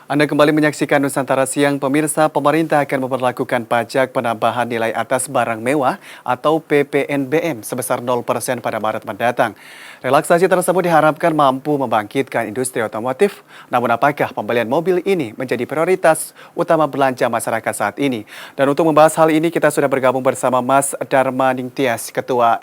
Anda kembali menyaksikan Nusantara Siang. Pemirsa, pemerintah akan memperlakukan pajak penambahan nilai atas barang mewah atau PPNBM sebesar 0% pada Maret mendatang. Relaksasi tersebut diharapkan mampu membangkitkan industri otomotif. Namun apakah pembelian mobil ini menjadi prioritas utama belanja masyarakat saat ini? Dan untuk membahas hal ini kita sudah bergabung bersama Mas Dharma Ningtyas, Ketua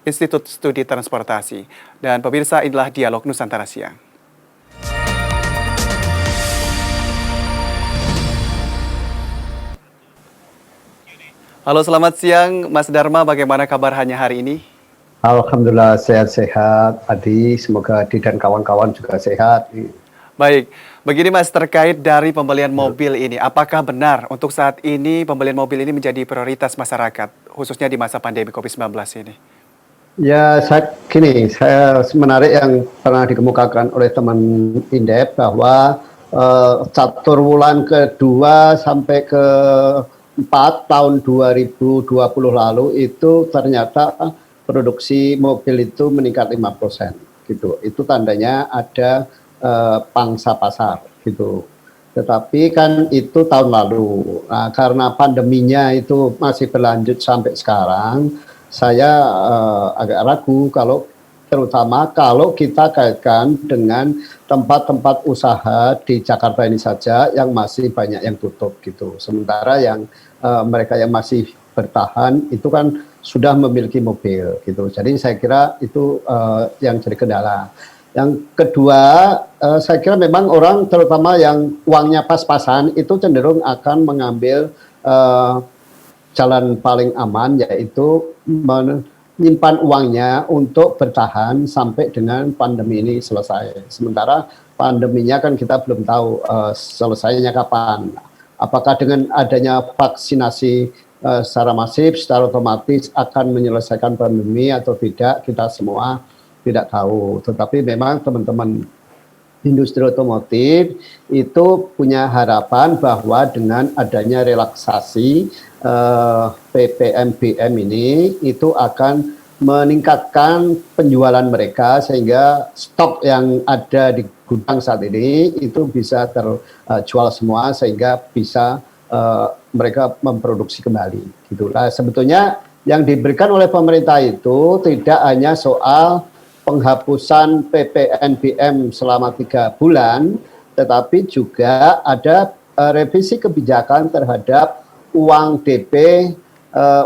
Institut Studi Transportasi. Dan pemirsa, inilah Dialog Nusantara Siang. Halo, selamat siang Mas Dharma, bagaimana kabarnya hari ini? Alhamdulillah sehat-sehat, Adi. Semoga Adi dan kawan-kawan juga sehat. Baik, begini Mas, terkait dari pembelian mobil ini, apakah benar untuk saat ini pembelian mobil ini menjadi prioritas masyarakat, khususnya di masa pandemi COVID-19 ini? Ya, saya menarik yang pernah dikemukakan oleh teman Indef bahwa catur wulan kedua sampai ke 4 tahun 2020 lalu itu ternyata produksi mobil itu meningkat 5% gitu. Itu tandanya ada pangsa pasar gitu. Tetapi kan itu tahun lalu. Nah, karena pandeminya itu masih berlanjut sampai sekarang, saya agak ragu terutama kalau kita kaitkan dengan tempat-tempat usaha di Jakarta ini saja yang masih banyak yang tutup gitu. Sementara yang mereka yang masih bertahan itu kan sudah memiliki mobil gitu. Jadi saya kira itu yang jadi kendala. Yang kedua, saya kira memang orang terutama yang uangnya pas-pasan itu cenderung akan mengambil jalan paling aman, yaitu menyimpan uangnya untuk bertahan sampai dengan pandemi ini selesai. Sementara pandeminya kan kita belum tahu selesainya kapan. Apakah dengan adanya vaksinasi secara masif, secara otomatis akan menyelesaikan pandemi atau tidak, kita semua tidak tahu. Tetapi memang teman-teman industri otomotif itu punya harapan bahwa dengan adanya relaksasi PPNBM ini itu akan meningkatkan penjualan mereka sehingga stok yang ada di gudang saat ini itu bisa terjual semua sehingga bisa mereka memproduksi kembali. Gitulah sebetulnya yang diberikan oleh pemerintah itu tidak hanya soal penghapusan PPNBM selama 3 bulan, tetapi juga ada revisi kebijakan terhadap uang DP,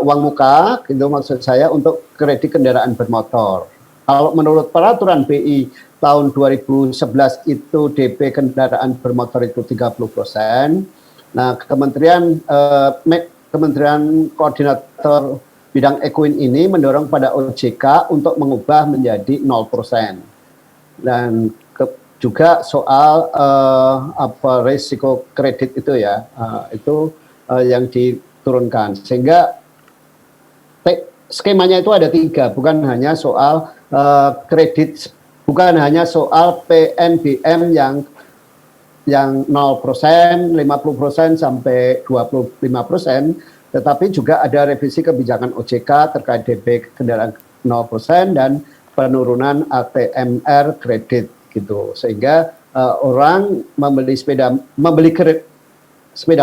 uang muka, gitu maksud saya, untuk kredit kendaraan bermotor. Kalau menurut peraturan BI tahun 2011 itu DP kendaraan bermotor itu 30%. Nah, Kementerian Koordinator Bidang Ekuin ini mendorong pada OJK untuk mengubah menjadi 0%. Dan juga soal risiko kredit itu ya, itu yang diturunkan. Sehingga skemanya itu ada 3, bukan hanya soal kredit, bukan hanya soal PNBM yang 0%, 50% sampai 25%, tetapi juga ada revisi kebijakan OJK terkait DP kendaraan 0% dan penurunan ATMR kredit gitu. Sehingga orang membeli sepeda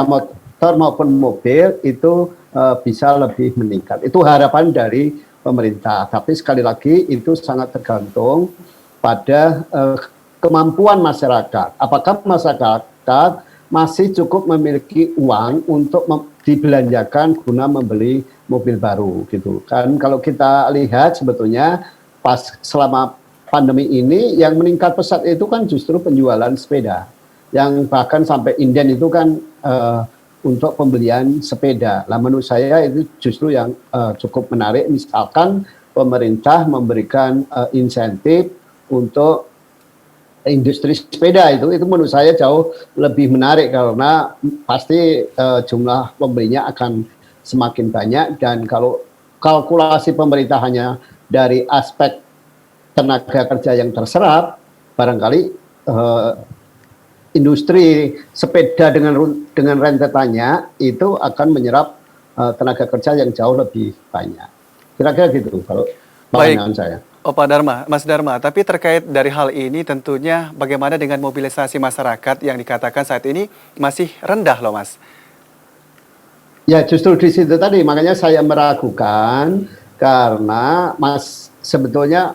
motor maupun mobil itu bisa lebih meningkat. Itu harapan dari pemerintah. Tapi sekali lagi itu sangat tergantung pada kemampuan masyarakat. Apakah masyarakat masih cukup memiliki uang untuk dibelanjakan guna membeli mobil baru gitu kan. Kalau kita lihat sebetulnya selama pandemi ini yang meningkat pesat itu kan justru penjualan sepeda, yang bahkan sampai inden itu kan untuk pembelian sepeda. Nah, menurut saya itu justru yang cukup menarik, misalkan pemerintah memberikan insentif untuk industri sepeda, itu menurut saya jauh lebih menarik karena pasti jumlah pembelinya akan semakin banyak. Dan kalau kalkulasi pemerintah hanya dari aspek tenaga kerja yang terserap, barangkali industri sepeda dengan rentetannya itu akan menyerap tenaga kerja yang jauh lebih banyak. Kira-kira gitu kalau pandangan saya. Oh Pak Dharma, Mas Dharma, tapi terkait dari hal ini tentunya bagaimana dengan mobilisasi masyarakat yang dikatakan saat ini masih rendah loh Mas? Ya justru di situ tadi makanya saya meragukan karena sebetulnya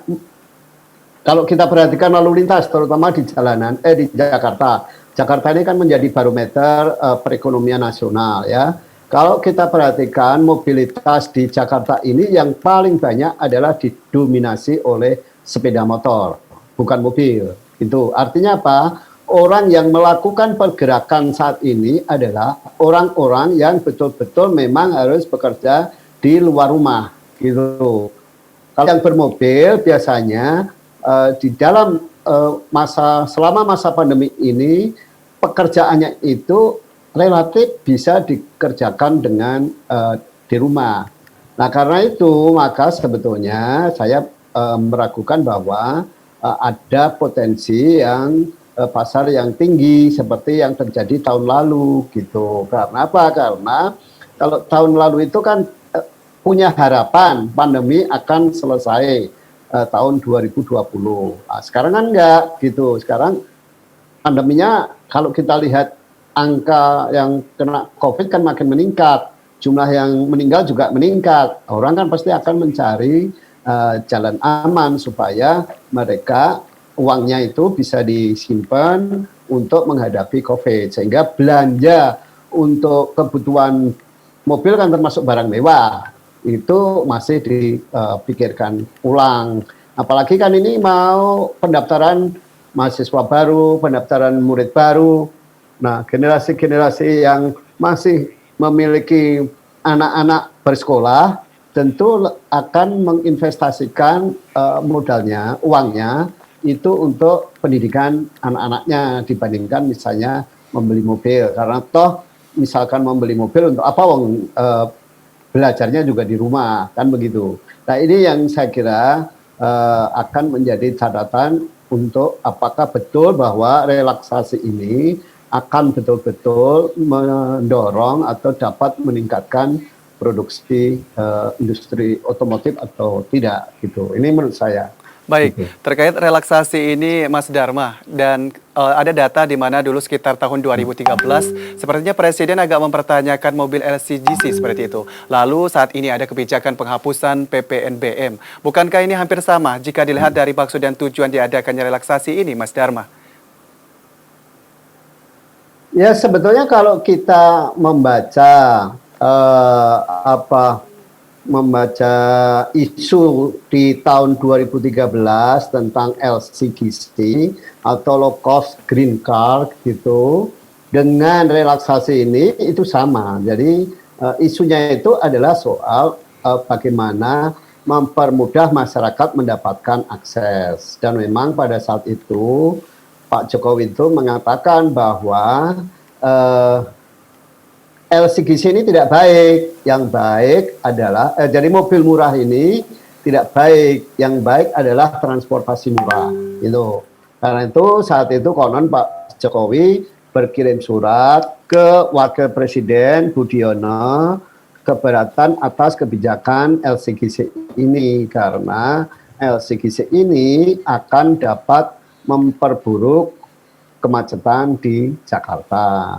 kalau kita perhatikan lalu lintas terutama di jalanan di Jakarta. Jakarta ini kan menjadi barometer perekonomian nasional ya. Kalau kita perhatikan mobilitas di Jakarta ini yang paling banyak adalah didominasi oleh sepeda motor, bukan mobil. Itu artinya apa? Orang yang melakukan pergerakan saat ini adalah orang-orang yang betul-betul memang harus bekerja di luar rumah gitu. Kalau yang bermobil biasanya di dalam selama masa pandemi ini pekerjaannya itu relatif bisa dikerjakan dengan di rumah. Nah karena itu maka sebetulnya saya meragukan bahwa ada potensi yang pasar yang tinggi seperti yang terjadi tahun lalu gitu. Karena apa? Karena kalau tahun lalu itu kan punya harapan pandemi akan selesai tahun 2020. Nah, sekarang kan enggak gitu. Sekarang pandeminya kalau kita lihat angka yang kena COVID kan makin meningkat. Jumlah yang meninggal juga meningkat. Orang kan pasti akan mencari jalan aman supaya mereka uangnya itu bisa disimpan untuk menghadapi COVID. Sehingga belanja untuk kebutuhan mobil kan termasuk barang mewah. Itu masih dipikirkan ulang. Apalagi kan ini mau pendaftaran mahasiswa baru, pendaftaran murid baru. Nah, generasi-generasi yang masih memiliki anak-anak bersekolah tentu akan menginvestasikan modalnya, uangnya itu untuk pendidikan anak-anaknya dibandingkan misalnya membeli mobil. Karena toh misalkan membeli mobil untuk apa belajarnya juga di rumah, kan begitu. Nah ini yang saya kira akan menjadi catatan untuk apakah betul bahwa relaksasi ini akan betul-betul mendorong atau dapat meningkatkan produksi industri otomotif atau tidak gitu. Ini menurut saya. Baik, terkait relaksasi ini Mas Dharma, dan ada data di mana dulu sekitar tahun 2013, sepertinya Presiden agak mempertanyakan mobil LCGC seperti itu. Lalu saat ini ada kebijakan penghapusan PPNBM. Bukankah ini hampir sama jika dilihat dari maksud dan tujuan diadakannya relaksasi ini, Mas Dharma? Ya sebetulnya kalau kita membaca isu di tahun 2013 tentang LCGC atau low cost green car gitu dengan relaksasi ini itu sama. Jadi isunya itu adalah soal bagaimana mempermudah masyarakat mendapatkan akses. Dan memang pada saat itu Pak Jokowi itu mengatakan bahwa LCGC ini tidak baik. Yang baik adalah jadi mobil murah ini tidak baik. Yang baik adalah transportasi murah. Itu. Karena itu saat itu konon Pak Jokowi berkirim surat ke Wakil Presiden Budiono keberatan atas kebijakan LCGC ini karena LCGC ini akan dapat memperburuk kemacetan di Jakarta.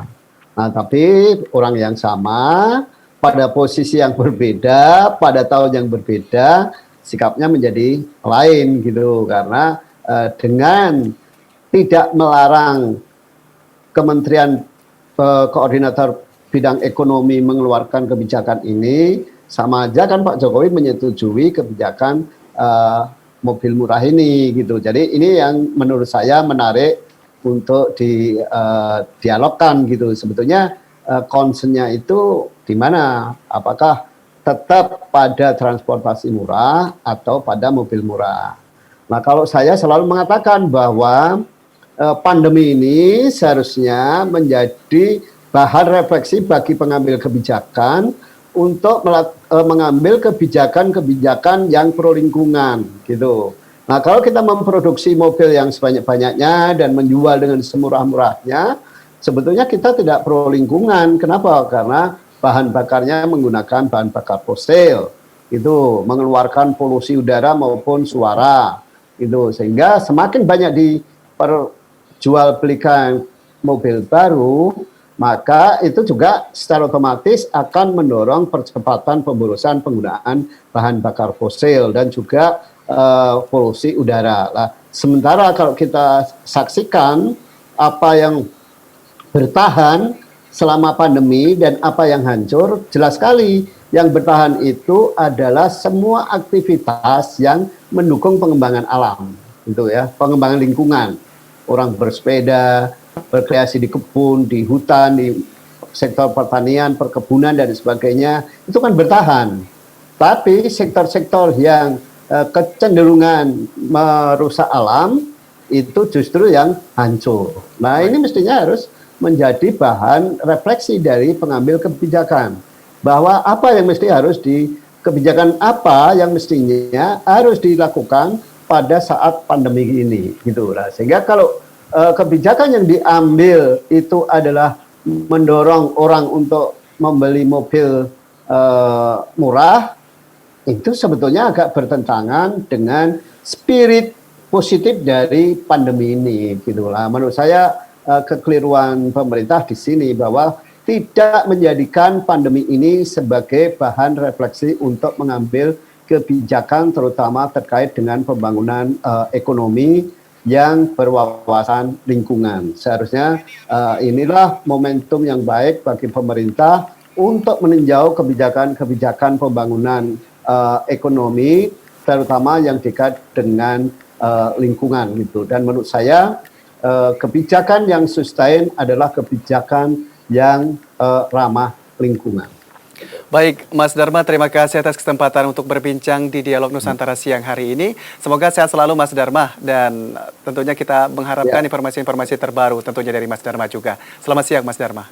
Nah, tapi orang yang sama pada posisi yang berbeda, pada tahun yang berbeda, sikapnya menjadi lain gitu. Karena dengan tidak melarang Kementerian Koordinator Bidang Ekonomi mengeluarkan kebijakan ini, sama aja kan Pak Jokowi menyetujui kebijakan mobil murah ini gitu. Jadi ini yang menurut saya menarik untuk dialogkan gitu. Sebetulnya concern-nya itu di mana? Apakah tetap pada transportasi murah atau pada mobil murah? Nah, kalau saya selalu mengatakan bahwa pandemi ini seharusnya menjadi bahan refleksi bagi pengambil kebijakan untuk mengambil kebijakan-kebijakan yang pro lingkungan gitu. Nah, kalau kita memproduksi mobil yang sebanyak-banyaknya dan menjual dengan semurah-murahnya, sebetulnya kita tidak pro lingkungan. Kenapa? Karena bahan bakarnya menggunakan bahan bakar fosil. itu mengeluarkan polusi udara maupun suara itu, sehingga semakin banyak diperjualbelikan mobil baru, maka itu juga secara otomatis akan mendorong percepatan pemborosan penggunaan bahan bakar fosil dan juga polusi udara. Nah, sementara kalau kita saksikan apa yang bertahan selama pandemi dan apa yang hancur, jelas sekali yang bertahan itu adalah semua aktivitas yang mendukung pengembangan alam, gitu ya, pengembangan lingkungan. Orang bersepeda, berkreasi di kebun, di hutan, di sektor pertanian, perkebunan dan sebagainya, itu kan bertahan. Tapi sektor-sektor yang kecenderungan merusak alam itu justru yang hancur. Nah, ini mestinya harus menjadi bahan refleksi dari pengambil kebijakan, bahwa apa yang mesti harus kebijakan apa yang mestinya harus dilakukan pada saat pandemi ini, gitu. Nah, sehingga kalau kebijakan yang diambil itu adalah mendorong orang untuk membeli mobil murah, itu sebetulnya agak bertentangan dengan spirit positif dari pandemi ini, gitulah. Menurut saya kekeliruan pemerintah di sini bahwa tidak menjadikan pandemi ini sebagai bahan refleksi untuk mengambil kebijakan terutama terkait dengan pembangunan ekonomi yang berwawasan lingkungan. Seharusnya inilah momentum yang baik bagi pemerintah untuk meninjau kebijakan-kebijakan pembangunan ekonomi terutama yang dekat dengan lingkungan gitu. Dan menurut saya kebijakan yang sustain adalah kebijakan yang ramah lingkungan. Baik, Mas Dharma, terima kasih atas kesempatan untuk berbincang di Dialog Nusantara siang hari ini. Semoga sehat selalu, Mas Dharma, dan tentunya kita mengharapkan informasi-informasi terbaru tentunya dari Mas Dharma juga. Selamat siang, Mas Dharma.